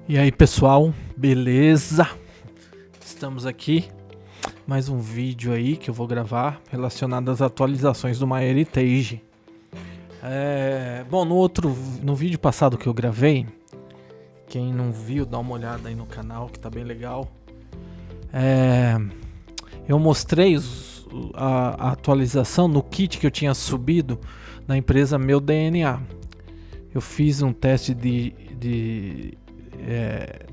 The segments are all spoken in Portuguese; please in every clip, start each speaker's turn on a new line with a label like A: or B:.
A: E aí pessoal, beleza? Estamos aqui, mais um vídeo aí que eu vou gravar relacionado às atualizações do MyHeritage. Bom, no vídeo passado que eu gravei, quem não viu, dá uma olhada aí no canal que tá bem legal. Eu mostrei a atualização no kit que eu tinha subido na empresa Meu DNA. Eu fiz um teste de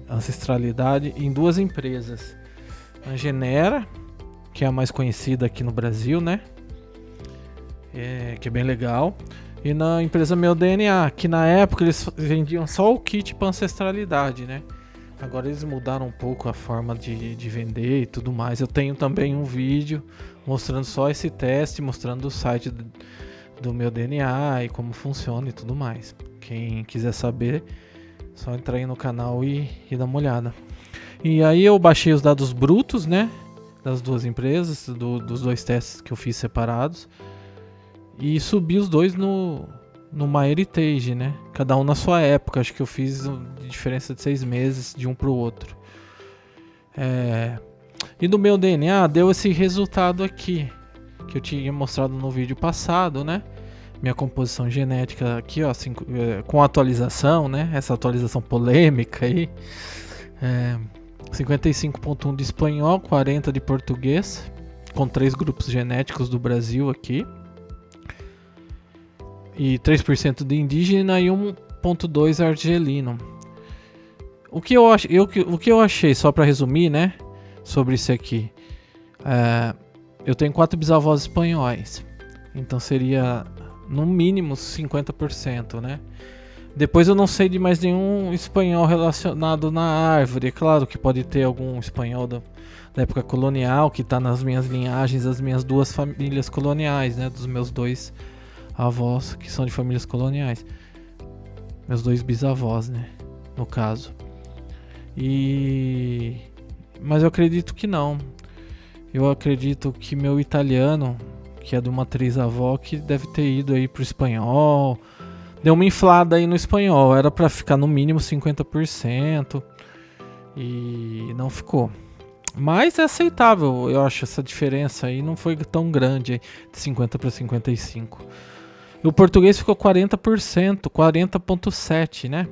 A: ancestralidade em duas empresas. A Genera, que é a mais conhecida aqui no Brasil, né? Que é bem legal. E na empresa Meu DNA, que na época eles vendiam só o kit para ancestralidade, né? Agora eles mudaram um pouco a forma de vender e tudo mais. Eu tenho também um vídeo mostrando só esse teste, mostrando o site do Meu DNA e como funciona e tudo mais. Quem quiser saber, só entrar aí no canal e dar uma olhada. E aí eu baixei os dados brutos, né? Das duas empresas, dos dois testes que eu fiz separados. E subi os dois no MyHeritage, né? Cada um na sua época. Acho que eu fiz de diferença de 6 meses de um para o outro. E no meu DNA deu esse resultado aqui, que eu tinha mostrado no vídeo passado, né? Minha composição genética aqui, ó, com atualização, né? Essa atualização polêmica aí. 55.1 de espanhol, 40 de português, com 3 grupos genéticos do Brasil aqui. E 3% de indígena e 1.2 argelino. O que eu achei, só para resumir, né? Sobre isso aqui. Eu tenho 4 bisavós espanhóis. Então seria no mínimo 50%, né? Depois eu não sei de mais nenhum espanhol relacionado na árvore. É claro que pode ter algum espanhol da época colonial que está nas minhas linhagens das minhas duas famílias coloniais, né? Dos meus 2 avós que são de famílias coloniais. Meus 2 bisavós, né? No caso. Mas eu acredito que não. Eu acredito que meu italiano, que é de uma trisavó, que deve ter ido aí pro espanhol. Deu uma inflada aí no espanhol. Era pra ficar no mínimo 50%. E não ficou. Mas é aceitável, eu acho. Essa diferença aí não foi tão grande, de 50 para 55. E o português ficou 40%, 40.7, né?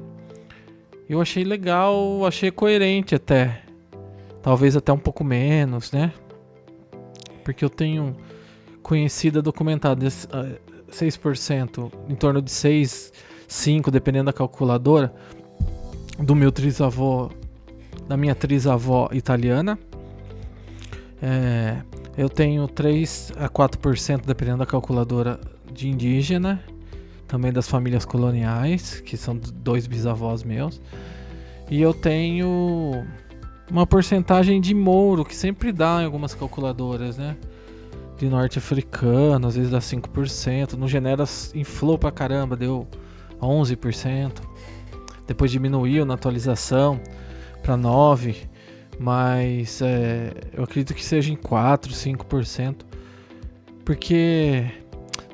A: Eu achei legal, achei coerente até. Talvez até um pouco menos, né? Porque eu tenho conhecida documentada 6%, em torno de 6, 5, dependendo da calculadora, do meu trisavô, da minha trisavó italiana. Eu tenho 3 a 4%, dependendo da calculadora, de indígena, também das famílias coloniais, que são 2 bisavós meus. E eu tenho uma porcentagem de mouro, que sempre dá em algumas calculadoras, né? De norte-africano, às vezes dá 5%. No Genera inflou pra caramba, deu 11%. Depois diminuiu na atualização para 9%. Mas eu acredito que seja em 4%, 5%. Porque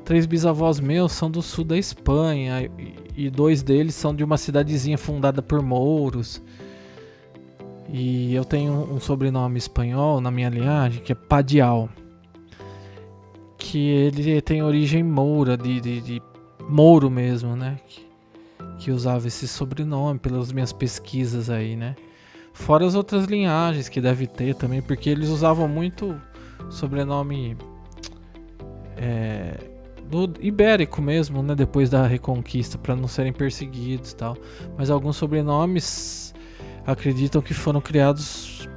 A: 3 bisavós meus são do sul da Espanha. E 2 deles são de uma cidadezinha fundada por mouros. E eu tenho um sobrenome espanhol na minha linhagem, que é Padial. Que ele tem origem moura, de mouro mesmo, né? Que usava esse sobrenome pelas minhas pesquisas aí, né? Fora as outras linhagens que deve ter também, porque eles usavam muito sobrenome do ibérico mesmo, né? Depois da Reconquista, para não serem perseguidos e tal. Mas alguns sobrenomes acreditam que foram criados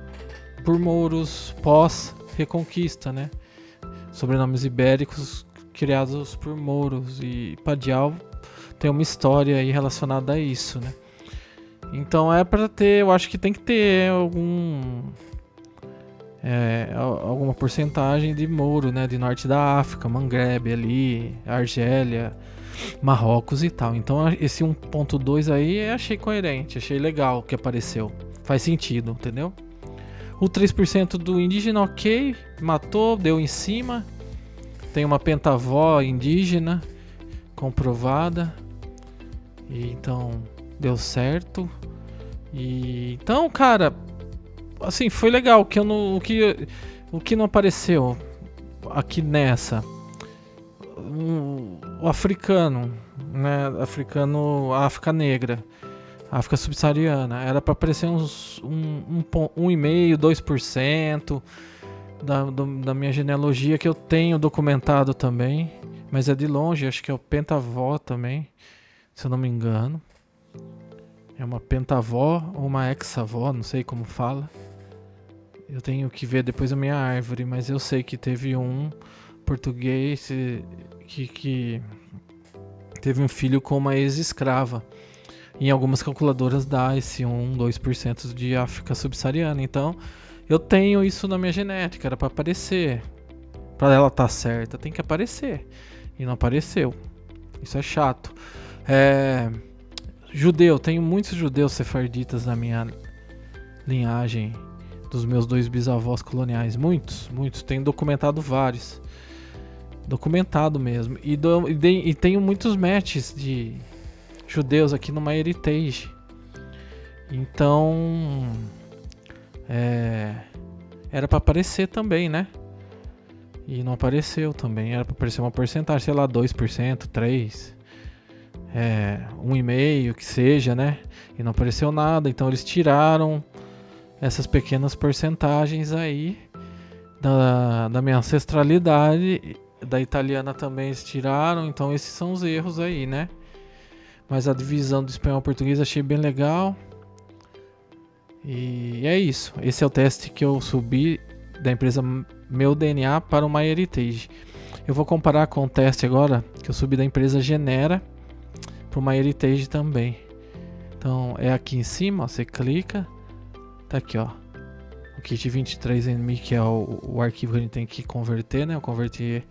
A: por mouros pós-Reconquista, né? Sobrenomes ibéricos criados por mouros. E Padial tem uma história aí relacionada a isso, né? Então pra ter, eu acho que tem que ter alguma porcentagem de mouro, né? De norte da África, Mangrebe ali, Argélia, Marrocos e tal. Então esse 1.2 aí eu achei coerente, achei legal que apareceu. Faz sentido, entendeu? O 3% do indígena, ok, matou, deu em cima. Tem uma pentavó indígena comprovada. E então deu certo. E então, cara, assim, foi legal que o que não apareceu aqui nessa, o africano, né, a África negra, a África subsaariana, era para aparecer uns 1,5%, 2% da minha genealogia, que eu tenho documentado também, mas é de longe, acho que é o pentavó também, se eu não me engano. É uma pentavó ou uma hexavó, não sei como fala. Eu tenho que ver depois a minha árvore, mas eu sei que teve um português que teve um filho com uma ex-escrava. Em algumas calculadoras dá esse 1, 2% de África subsaariana. Então, eu tenho isso na minha genética, era para aparecer. Para ela estar certa, tem que aparecer. E não apareceu. Isso é chato. Judeu, tenho muitos judeus sefarditas na minha linhagem dos meus 2 bisavós coloniais. Muitos. Tenho documentado vários. Documentado mesmo. E tenho muitos matches de judeus aqui no MyHeritage. Então, era para aparecer também, né? E não apareceu também. Era para aparecer uma porcentagem, sei lá, 2%, 3%. 1,5%, que seja, né? E não apareceu nada. Então eles tiraram essas pequenas porcentagens aí da minha ancestralidade. Da italiana também eles tiraram. Então esses são os erros aí, né? Mas a divisão do espanhol português achei bem legal. E é isso. Esse é o teste que eu subi da empresa Meu DNA para o MyHeritage. Eu vou comparar com o teste agora que eu subi da empresa Genera para o MyHeritage também. Então é aqui em cima, ó, você clica, tá aqui, ó, o kit 23andMe, que é o arquivo que a gente tem que converter, né? Eu converti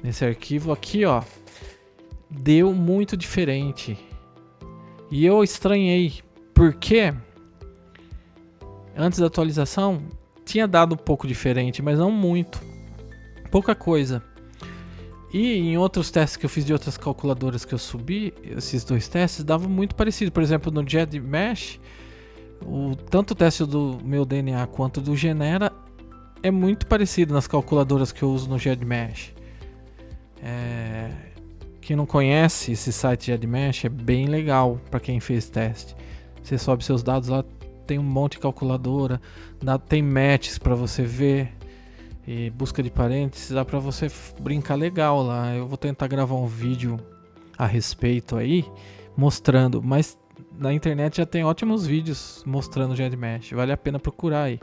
A: nesse arquivo aqui, ó, deu muito diferente. E eu estranhei, porque antes da atualização tinha dado um pouco diferente, mas não muito, pouca coisa. E em outros testes que eu fiz de outras calculadoras que eu subi, esses 2 testes davam muito parecido. Por exemplo, no GEDMesh, tanto o teste do meu DNA quanto do Genera é muito parecido nas calculadoras que eu uso no GEDMesh. Quem não conhece esse site GEDMesh é bem legal para quem fez teste. Você sobe seus dados lá, tem um monte de calculadora, tem matches para você ver. E busca de parênteses, dá pra você brincar legal lá. Eu vou tentar gravar um vídeo a respeito aí, mostrando. Mas na internet já tem ótimos vídeos mostrando o GEDMesh. Vale a pena procurar aí,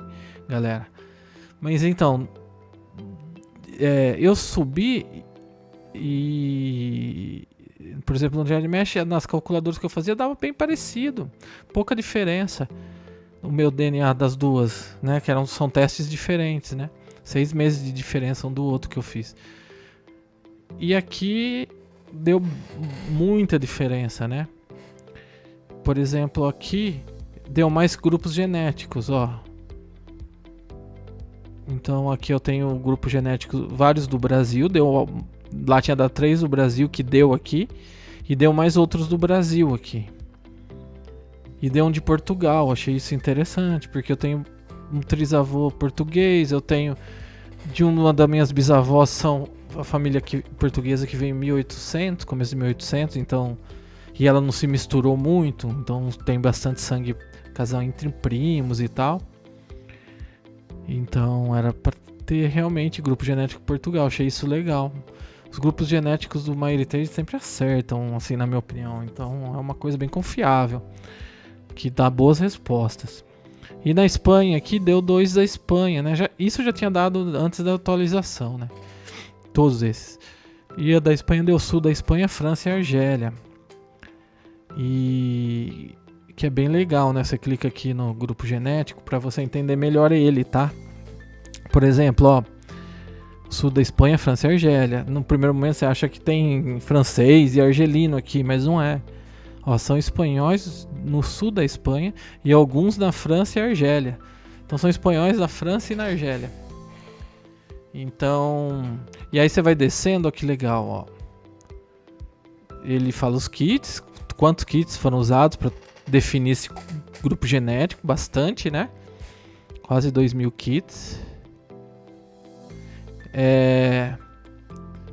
A: galera. Mas então, eu subi e... Por exemplo, no GEDMesh, nas calculadoras que eu fazia, dava bem parecido. Pouca diferença. O meu DNA das duas, né? Que são testes diferentes, né? 6 meses de diferença um do outro que eu fiz. E aqui deu muita diferença, né? Por exemplo, aqui deu mais grupos genéticos, ó. Então aqui eu tenho grupo genético, vários do Brasil, lá tinha dado 3 do Brasil que deu aqui, e deu mais outros do Brasil aqui. E deu um de Portugal, achei isso interessante, porque eu tenho um trisavô português, eu tenho de uma das minhas bisavós, são a família portuguesa que veio em 1800, começo de 1800, então, e ela não se misturou muito, então tem bastante sangue, casal entre primos e tal. Então era para ter realmente grupo genético Portugal, achei isso legal. Os grupos genéticos do MyHeritage sempre acertam, assim, na minha opinião, então é uma coisa bem confiável, que dá boas respostas. E na Espanha aqui deu 2 da Espanha, né? Isso já tinha dado antes da atualização, né? Todos esses. E a da Espanha deu sul da Espanha, França e Argélia. E que é bem legal, né? Você clica aqui no grupo genético para você entender melhor ele, tá? Por exemplo, ó, sul da Espanha, França e Argélia. No primeiro momento você acha que tem francês e argelino aqui, mas não é. Ó, são espanhóis no sul da Espanha e alguns na França e Argélia. Então são espanhóis da França e na Argélia. Então, e aí você vai descendo, ó, que legal, ó. Ele fala os kits, quantos kits foram usados para definir esse grupo genético, bastante, né? Quase 2.000 kits.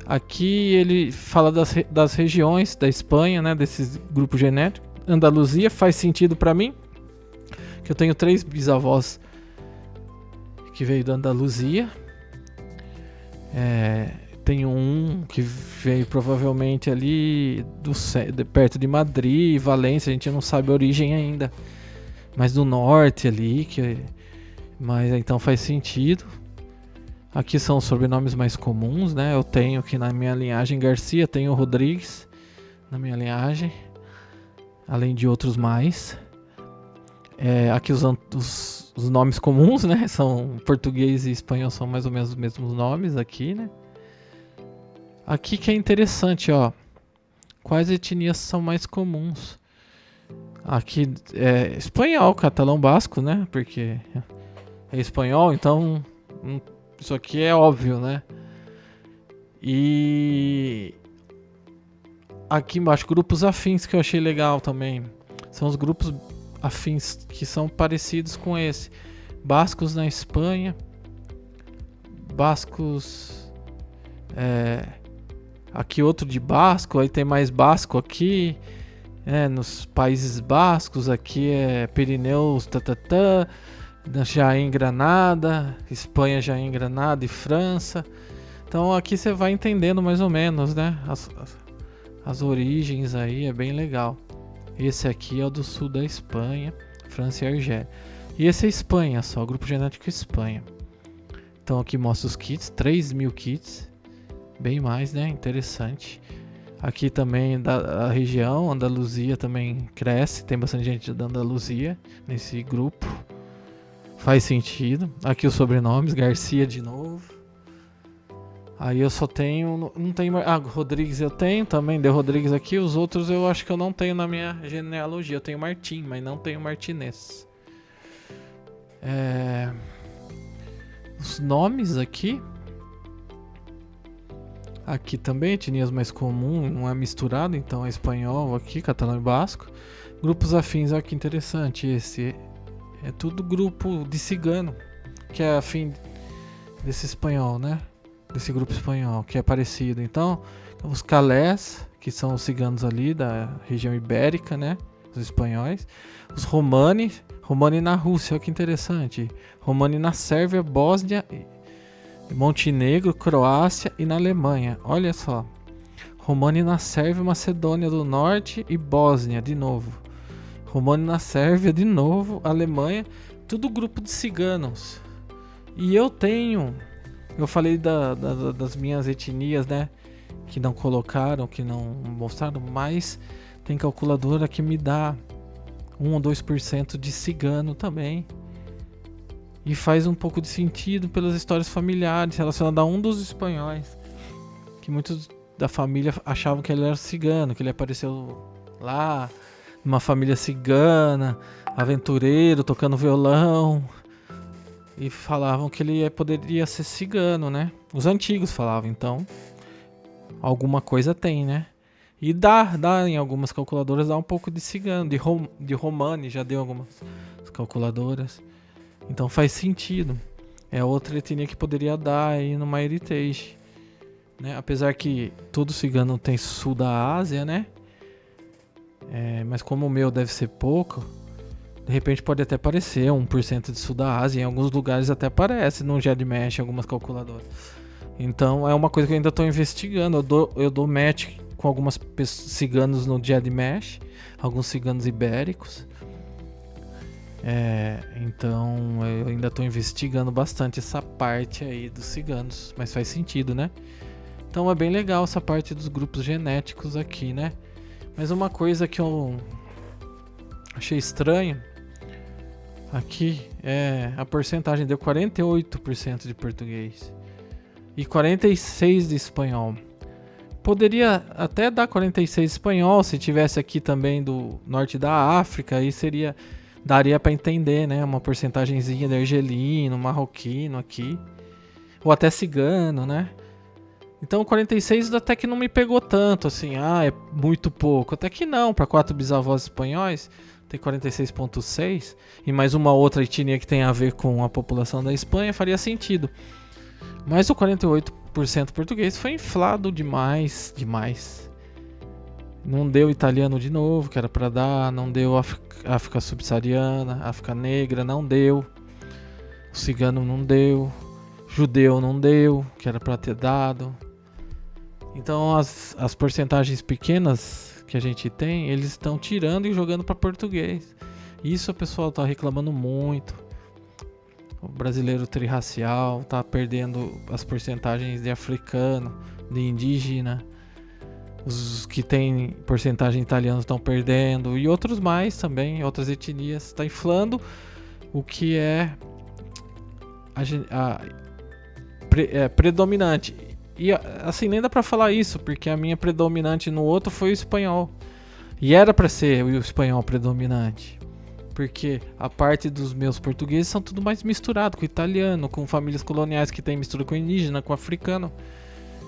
A: Aqui ele fala das regiões da Espanha, né? Desses grupos genéticos. Andaluzia faz sentido para mim, que eu tenho 3 bisavós que veio da Andaluzia. Tenho um que veio provavelmente ali perto de Madrid, Valência, a gente não sabe a origem ainda, mas do norte ali, mas então faz sentido. Aqui são os sobrenomes mais comuns, né? Eu tenho aqui na minha linhagem Garcia, tenho Rodrigues na minha linhagem, além de outros mais. Aqui os nomes comuns, né? São português e espanhol, são mais ou menos os mesmos nomes aqui, né? Aqui que é interessante, ó. Quais etnias são mais comuns? Aqui é espanhol, catalão, basco, né? Porque é espanhol, então isso aqui é óbvio, né? E aqui embaixo, grupos afins que eu achei legal também. São os grupos afins que são parecidos com esse. Bascos na Espanha. Bascos... aqui outro de basco, aí tem mais basco aqui. Nos Países Bascos, aqui é Pirineus, já em Granada, Espanha já em Granada e França. Então aqui você vai entendendo mais ou menos, né? As origens aí, é bem legal. Esse aqui é o do sul da Espanha, França e Argélia. E esse é Espanha só, Grupo Genético Espanha. Então aqui mostra os kits, 3.000 kits. Bem mais, né? Interessante. Aqui também da região, Andaluzia também cresce. Tem bastante gente da Andaluzia nesse grupo. Faz sentido. Aqui os sobrenomes, Garcia de novo. Aí eu só tenho... Não tenho... Rodrigues eu tenho também, de Rodrigues aqui. Os outros eu acho que eu não tenho na minha genealogia. Eu tenho Martim, mas não tenho Martinez. Os nomes aqui... Aqui também, etnias mais comuns, não é misturado, então é espanhol aqui, catalão e basco. Grupos afins, olha que interessante, esse é tudo grupo de cigano, que é afim desse espanhol, né? Desse grupo espanhol, que é parecido. Então, os calés, que são os ciganos ali da região ibérica, né? Os espanhóis. Os romani na Rússia, olha que interessante. Romani na Sérvia, Bósnia, Montenegro, Croácia e na Alemanha. Olha só. Romani na Sérvia, Macedônia do Norte e Bósnia de novo. Romani na Sérvia de novo, Alemanha. Tudo grupo de ciganos. E eu falei das minhas etnias, né? Que não colocaram, que não mostraram, mas tem calculadora que me dá 1 ou 2% de cigano também. E faz um pouco de sentido pelas histórias familiares relacionadas a um dos espanhóis. Que muitos da família achavam que ele era cigano, que ele apareceu lá, numa família cigana, aventureiro, tocando violão. E falavam que ele poderia ser cigano, né? Os antigos falavam, então alguma coisa tem, né? E dá em algumas calculadoras, dá um pouco de cigano, de romani, já deu algumas calculadoras. Então faz sentido. É outra etnia que poderia dar aí no MyHeritage, né? Apesar que todo cigano tem sul da Ásia, né? Mas como o meu deve ser pouco, de repente pode até aparecer 1% de sul da Ásia. Em alguns lugares até aparece no GEDMesh, algumas calculadoras. Então é uma coisa que eu ainda estou investigando. Eu dou match com algumas ciganos no GEDMesh, alguns ciganos ibéricos. Então eu ainda estou investigando bastante essa parte aí dos ciganos, mas faz sentido, né? Então é bem legal essa parte dos grupos genéticos aqui, né? Mas uma coisa que eu achei estranho aqui é a porcentagem, deu 48% de português e 46% de espanhol. Poderia até dar 46% espanhol se tivesse aqui também do norte da África, aí daria para entender, né? Uma porcentagenzinha de argelino, marroquino aqui. Ou até cigano, né? Então 46 até que não me pegou tanto, assim. É muito pouco. Até que não, para 4 bisavós espanhóis, tem 46,6%, e mais uma outra etnia que tem a ver com a população da Espanha, faria sentido. Mas o 48% português foi inflado demais. Não deu italiano de novo, que era para dar, não deu África subsaariana, África negra, não deu. O cigano não deu, judeu não deu, que era para ter dado. Então as porcentagens pequenas que a gente tem, eles estão tirando e jogando para português. Isso o pessoal está reclamando muito. O brasileiro trirracial está perdendo as porcentagens de africano, de indígena. Os que tem porcentagem italiana estão perdendo. E outros mais também, outras etnias. Está inflando o que é predominante. E assim, nem dá pra falar isso, porque a minha predominante no outro foi o espanhol. E era pra ser o espanhol predominante. Porque a parte dos meus portugueses são tudo mais misturado com italiano, com famílias coloniais que tem mistura com indígena, com africano.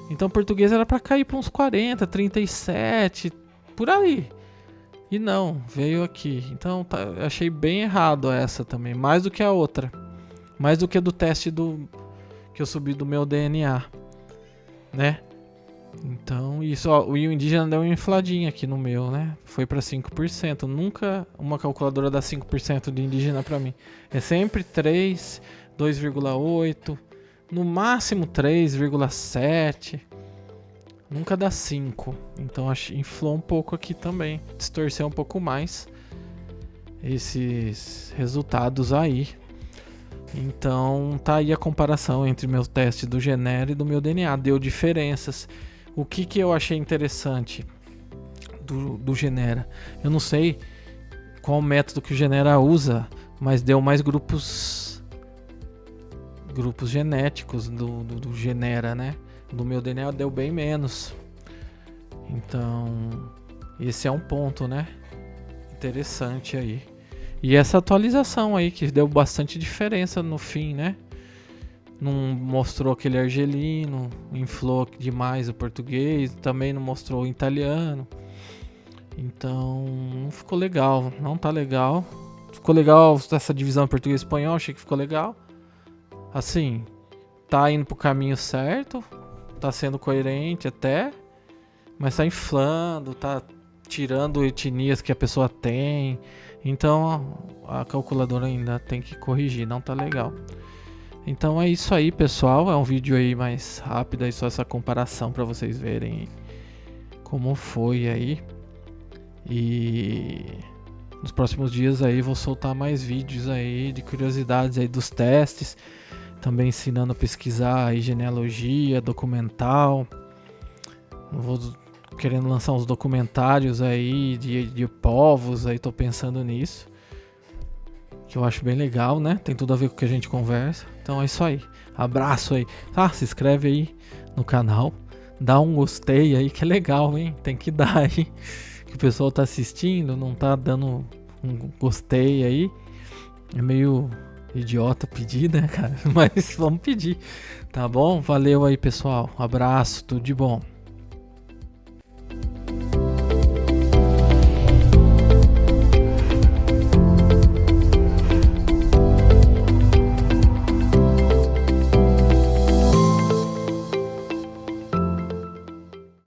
A: Então português era pra cair pra uns 40, 37, por aí. E não, veio aqui. Então achei bem errado essa também, mais do que a outra. Mais do que do teste que eu subi do meu DNA, né? Então, isso, ó, o indígena deu uma infladinha aqui no meu, né? Foi pra 5%. Nunca uma calculadora dá 5% de indígena pra mim. É sempre 3, 2,8, no máximo 3,7. Nunca dá 5. Então, inflou um pouco aqui também. Distorceu um pouco mais esses resultados aí. Então, tá aí a comparação entre meu teste do Genera e do meu DNA. Deu diferenças. O que eu achei interessante do Genera? Eu não sei qual método que o Genera usa, mas deu mais grupos genéticos do Genera, né? Do meu DNA deu bem menos. Então, esse é um ponto, né? Interessante aí. E essa atualização aí, que deu bastante diferença no fim, né? Não mostrou aquele argelino, inflou demais o português, também não mostrou o italiano. Então, não ficou legal, não tá legal. Ficou legal essa divisão português e espanhol, achei que ficou legal. Assim, tá indo pro caminho certo, tá sendo coerente até, mas tá inflando, tá tirando etnias que a pessoa tem. Então a calculadora ainda tem que corrigir, não tá legal. Então é isso aí, pessoal. É um vídeo aí mais rápido, aí só essa comparação para vocês verem como foi aí. E nos próximos dias aí vou soltar mais vídeos aí de curiosidades aí dos testes, também ensinando a pesquisar aí genealogia, documental. Vou querendo lançar uns documentários aí de povos, aí tô pensando nisso, que eu acho bem legal, né? Tem tudo a ver com o que a gente conversa. Então é isso aí. Abraço aí. Se inscreve aí no canal, dá um gostei aí, que é legal, hein? Tem que dar aí. Que o pessoal tá assistindo, não tá dando um gostei aí. É meio idiota pedir, né, cara? Mas vamos pedir, tá bom? Valeu aí, pessoal. Abraço, tudo de bom.